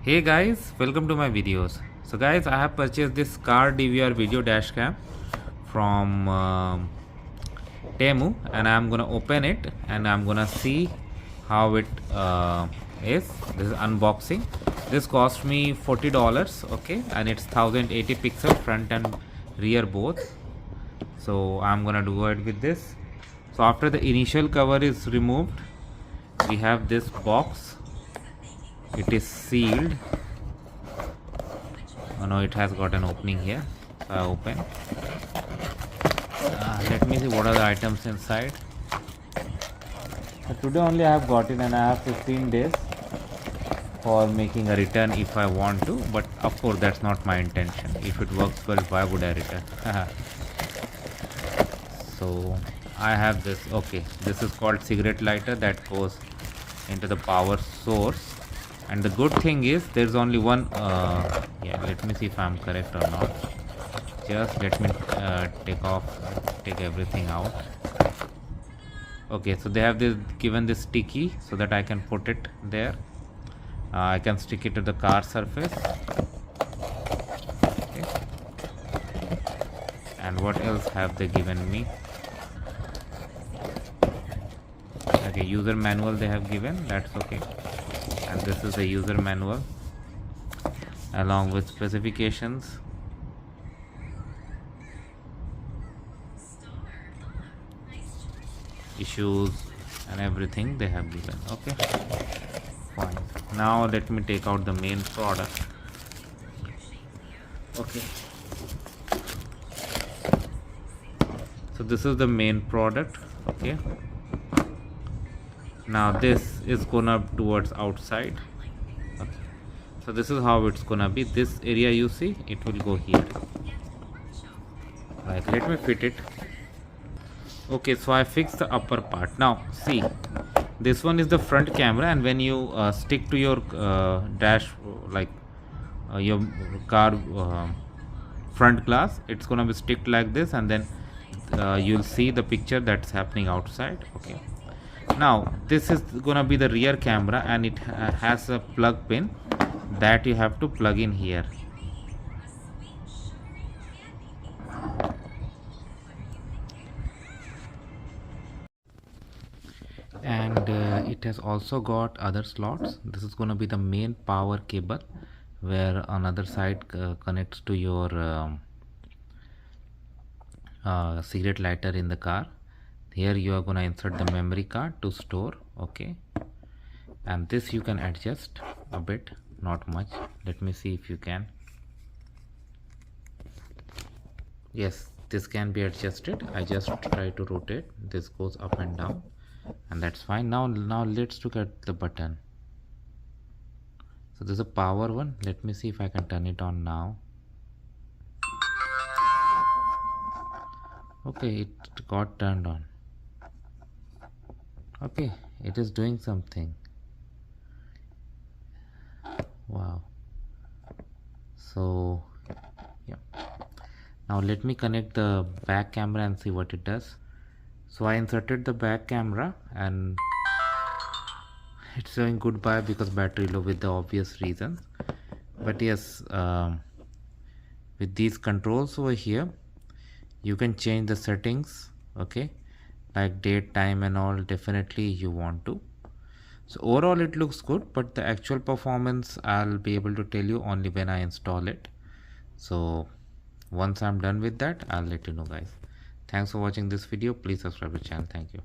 Hey guys, welcome to my videos. So guys, I have purchased this car DVR video dash cam from Temu, and I'm gonna open it and I'm gonna see how it is. This is unboxing. This cost me $40, okay, and it's 1080 pixel front and rear both. So I'm gonna do it with this. So after the initial cover is removed, we have this box. It is sealed. Oh no, it has got an opening here. So I open. Let me see what are the items inside. So today only I have got it, and I have 15 days for making a return if I want to, but of course that's not my intention. If it works well, why would I return? So I have this. Okay, this is called cigarette lighter that goes into the power source. And the good thing is there's only one yeah, let me see if I'm correct or not. Just let me take everything out. Okay, so they have this given this sticky so that I can put it there. I can stick it to the car surface. Okay. And what else have they given me? Okay, user manual they have given, that's okay. And this is the user manual along with specifications, issues and everything they have given. Okay, fine. Now let me take out the main product. Okay, so this is the main product. Okay, now this is gonna towards outside. Okay. So this is how it's gonna be. This area you see, it will go here. Right, let me fit it. Okay, so I fixed the upper part. Now see, this one is the front camera, and when you stick to your dash, like your car front glass, it's gonna be sticked like this, and then you'll see the picture that's happening outside. Okay, now this is gonna be the rear camera, and it has a plug pin that you have to plug in here. And it has also got other slots. This is going to be the main power cable, where another side connects to your cigarette lighter in the car. Here you are going to insert the memory card to store. Okay, and this you can adjust a bit, not much. Let me see if you can. Yes, this can be adjusted. I just try to rotate. This goes up and down, and that's fine. Now let's look at the button. So this is a power one. Let me see if I can turn it on now. Okay, it got turned on. Okay, it is doing something. Wow. So yeah, now let me connect the back camera and see what it does. So I inserted the back camera, and it's saying goodbye because battery low, with the obvious reasons. But yes, with these controls over here, you can change the settings. Okay, like date, time and all. Definitely you want to. So overall it looks good, but the actual performance I'll be able to tell you only when I install it. So once I'm done with that, I'll let you know, guys. Thanks for watching this video. Please subscribe to the channel. Thank you.